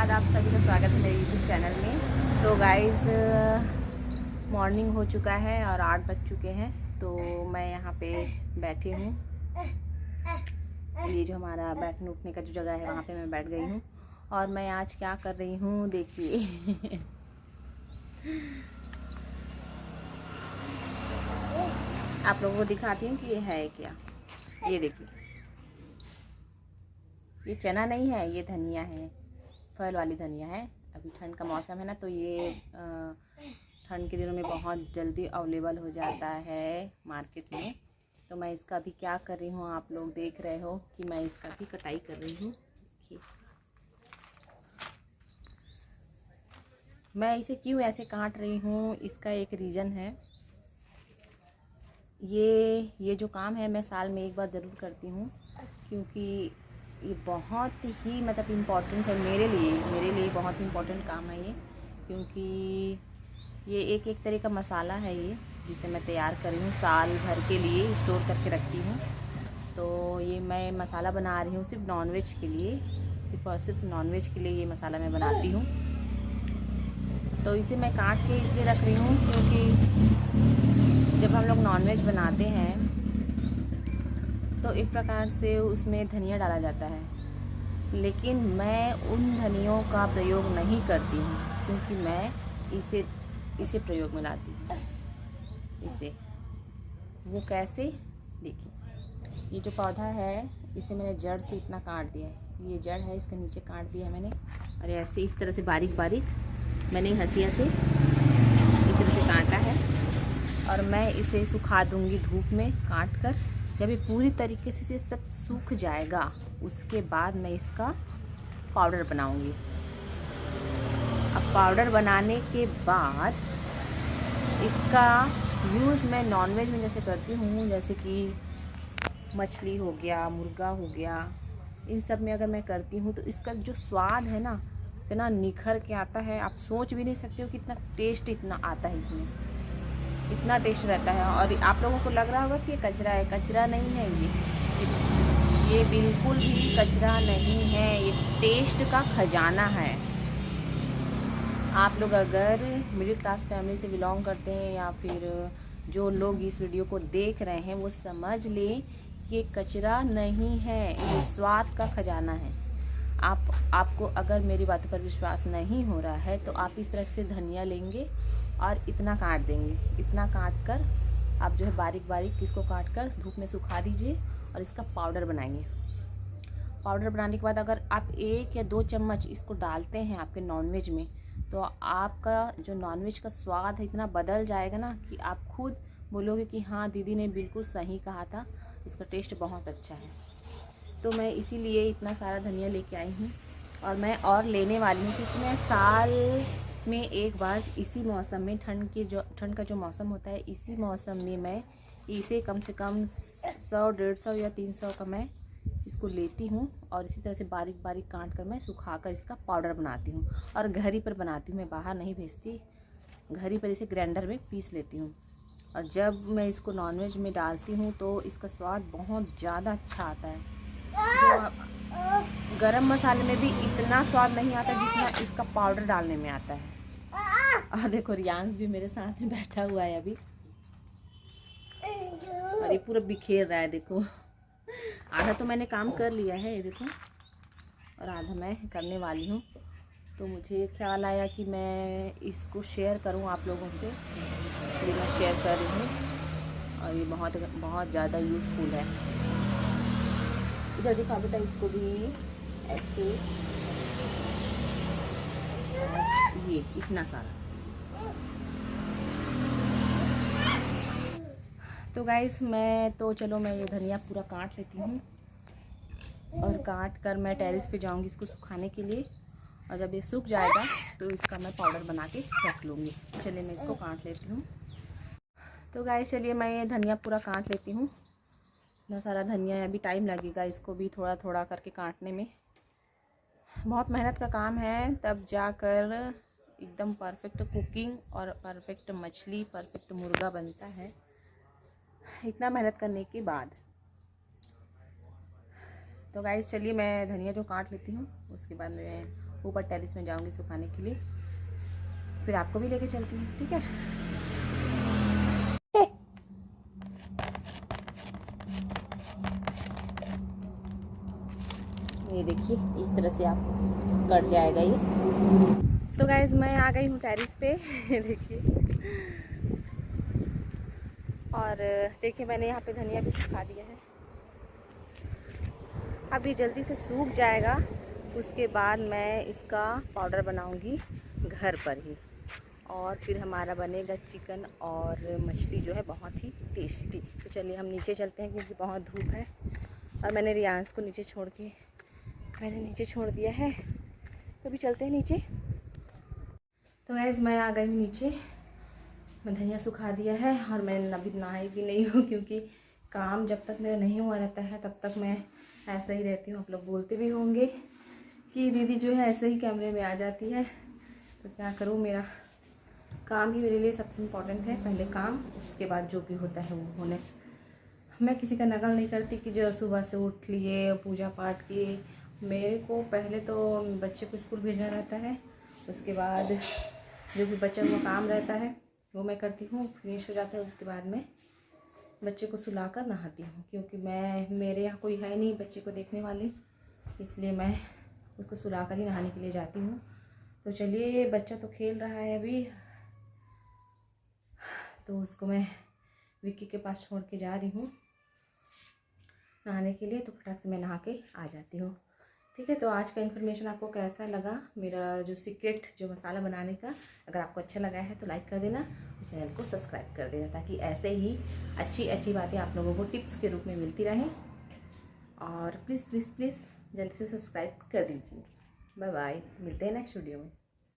बाद आप सभी का स्वागत है मेरे यूट्यूब चैनल में। तो गाइस मॉर्निंग हो चुका है और 8 बज चुके हैं। तो मैं यहाँ पे बैठी हूँ। ये जो हमारा बैठने उठने का जो जगह है वहाँ पे मैं बैठ गई हूँ। और मैं आज क्या कर रही हूँ देखिए। आप लोगों को दिखाती हूँ कि ये है क्या। ये देखिए, ये चना नहीं है, ये धनिया है, फल वाली धनिया है। अभी ठंड का मौसम है ना, तो ये ठंड के दिनों में बहुत जल्दी अवेलेबल हो जाता है मार्केट में। तो मैं इसका भी क्या कर रही हूँ, आप लोग देख रहे हो कि मैं इसका भी कटाई कर रही हूँ। देखिए मैं इसे क्यों ऐसे काट रही हूँ, इसका एक रीज़न है। ये जो काम है मैं साल में एक बार ज़रूर करती हूँ, क्योंकि ये बहुत ही मतलब इम्पॉर्टेंट है मेरे लिए बहुत इम्पॉर्टेंट काम है ये। क्योंकि ये एक तरह का मसाला है ये, जिसे मैं तैयार कर रही हूँ, साल भर के लिए स्टोर करके रखती हूँ। तो ये मैं मसाला बना रही हूँ सिर्फ नॉनवेज के लिए, सिर्फ और सिर्फ नॉनवेज के लिए ये मसाला मैं बनाती हूँ। तो इसे मैं काट के इसलिए रख रही हूँ क्योंकि जब हम लोग नॉनवेज बनाते हैं तो एक प्रकार से उसमें धनिया डाला जाता है, लेकिन मैं उन धनियों का प्रयोग नहीं करती हूँ, क्योंकि मैं इसे प्रयोग में लाती हूँ। इसे वो कैसे, देखिए ये जो पौधा है इसे मैंने जड़ से इतना काट दिया है। ये जड़ है, इसके नीचे काट दिया है मैंने, और ऐसे इस तरह से बारीक बारीक मैंने हंसिया से इस तरह से काटा है। और मैं इसे सुखा दूँगी धूप में काट कर। जब ये पूरी तरीके से सब सूख जाएगा उसके बाद मैं इसका पाउडर बनाऊँगी। अब पाउडर बनाने के बाद इसका यूज़ मैं नॉनवेज में जैसे करती हूँ, जैसे कि मछली हो गया, मुर्गा हो गया, इन सब में अगर मैं करती हूँ तो इसका जो स्वाद है ना इतना निखर के आता है, आप सोच भी नहीं सकते हो कितना टेस्ट इतना आता है इसमें, इतना टेस्ट रहता है। और आप लोगों को लग रहा होगा कि ये कचरा है, कचरा नहीं है ये बिल्कुल भी कचरा नहीं है, ये टेस्ट का खजाना है। आप लोग अगर मिडिल क्लास फैमिली से बिलोंग करते हैं या फिर जो लोग इस वीडियो को देख रहे हैं वो समझ लें कि ये कचरा नहीं है, ये स्वाद का खजाना है। आपको अगर मेरी बातों पर विश्वास नहीं हो रहा है तो आप इस तरह से धनिया लेंगे और इतना काट देंगे। इतना काट कर आप जो है बारीक बारीक इसको काट कर धूप में सुखा दीजिए और इसका पाउडर बनाइए। पाउडर बनाने के बाद अगर आप 1 या 2 चम्मच इसको डालते हैं आपके नॉनवेज में, तो आपका जो नॉनवेज का स्वाद है इतना बदल जाएगा ना कि आप खुद बोलोगे कि हाँ दीदी ने बिल्कुल सही कहा था, इसका टेस्ट बहुत अच्छा है। तो मैं इसीलिए इतना सारा धनिया लेके आई हूँ और मैं और लेने वाली हूँ, क्योंकि मैं साल में एक बार इसी मौसम में ठंड का जो मौसम होता है इसी मौसम में मैं इसे कम से कम 100, 150 या 300 का मैं इसको लेती हूँ और इसी तरह से बारीक बारीक काट कर मैं सुखाकर इसका पाउडर बनाती हूँ और घर ही पर बनाती हूँ। मैं बाहर नहीं भेजती, घर ही पर इसे ग्राइंडर में पीस लेती हूँ। और जब मैं इसको नॉनवेज में डालती हूँ तो इसका स्वाद बहुत ज़्यादा अच्छा आता है। जो गरम मसाले में भी इतना स्वाद नहीं आता जितना इसका पाउडर डालने में आता है। और देखो रियांश भी मेरे साथ में बैठा हुआ है अभी, और ये पूरा बिखेर रहा है। देखो आधा तो मैंने काम कर लिया है ये देखो, और आधा मैं करने वाली हूँ। तो मुझे ख्याल आया कि मैं इसको शेयर करूँ आप लोगों से, इसलिए मैं शेयर कर रही हूँ। और ये बहुत बहुत ज़्यादा यूज़फुल है। इधर दिखा बेटा, इसको भी ऐसे, ये इतना सारा। तो गाइस चलो मैं ये धनिया पूरा काट लेती हूँ और काट कर मैं टेरेस पे जाऊँगी इसको सुखाने के लिए। और जब ये सूख जाएगा तो इसका मैं पाउडर बना के रख लूँगी। चलिए मैं इसको काट लेती हूँ। तो गाइस चलिए मैं ये धनिया पूरा काट लेती हूँ। इतना सारा धनिया है, अभी टाइम लगेगा इसको भी थोड़ा थोड़ा करके काटने में। बहुत मेहनत का काम है, तब जाकर एकदम परफेक्ट कुकिंग और परफेक्ट मछली, परफेक्ट मुर्गा बनता है, इतना मेहनत करने के बाद। तो गाइस चलिए मैं धनिया जो काट लेती हूँ, उसके बाद मैं ऊपर टेरेस में जाऊंगी सुखाने के लिए, फिर आपको भी लेके चलती हूँ, ठीक है। ये देखिए इस तरह से आप कट जाएगा ये। तो गाइज मैं आ गई हूँ टेरेस पे देखिए, और देखिए मैंने यहाँ पे धनिया भी सुखा दिया है। अभी जल्दी से सूख जाएगा, उसके बाद मैं इसका पाउडर बनाऊंगी घर पर ही, और फिर हमारा बनेगा चिकन और मछली जो है बहुत ही टेस्टी। तो चलिए हम नीचे चलते हैं क्योंकि बहुत धूप है, और मैंने रियांश को नीचे छोड़ दिया है, तो अभी चलते हैं नीचे। तो गाइस मैं आ गई हूँ नीचे, मैं धनिया सुखा दिया है, और मैं अभी नहाई भी नहीं हूँ क्योंकि काम जब तक मेरा नहीं हुआ रहता है तब तक मैं ऐसा ही रहती हूँ। आप लोग बोलते भी होंगे कि दीदी जो है ऐसे ही कैमरे में आ जाती है, तो क्या करूँ, मेरा काम ही मेरे लिए सबसे इम्पोर्टेंट है। पहले काम, उसके बाद जो भी होता है वो होने। मैं किसी का नकल नहीं करती कि जो सुबह से उठ लिए पूजा पाठ किए। मेरे को पहले तो बच्चे को स्कूल भेजना रहता है, उसके बाद जो भी बच्चा को काम रहता है वो मैं करती हूँ, फिनिश हो जाता है। उसके बाद मैं बच्चे को सुलाकर नहाती हूँ, क्योंकि मेरे यहाँ कोई है नहीं बच्चे को देखने वाले, इसलिए मैं उसको सुलाकर ही नहाने के लिए जाती हूँ। तो चलिए, बच्चा तो खेल रहा है अभी, तो उसको मैं विक्की के पास छोड़ के जा रही हूँ नहाने के लिए। तो फटाक से मैं नहा के आ जाती हूँ, ठीक है। तो आज का इन्फॉर्मेशन आपको कैसा लगा, मेरा जो सीक्रेट जो मसाला बनाने का, अगर आपको अच्छा लगा है तो लाइक कर देना और चैनल को सब्सक्राइब कर देना, ताकि ऐसे ही अच्छी अच्छी बातें आप लोगों को टिप्स के रूप में मिलती रहें। और प्लीज़ प्लीज़ प्लीज़ जल्दी से सब्सक्राइब कर दीजिए। बाय बाय, मिलते हैं नेक्स्ट वीडियो में।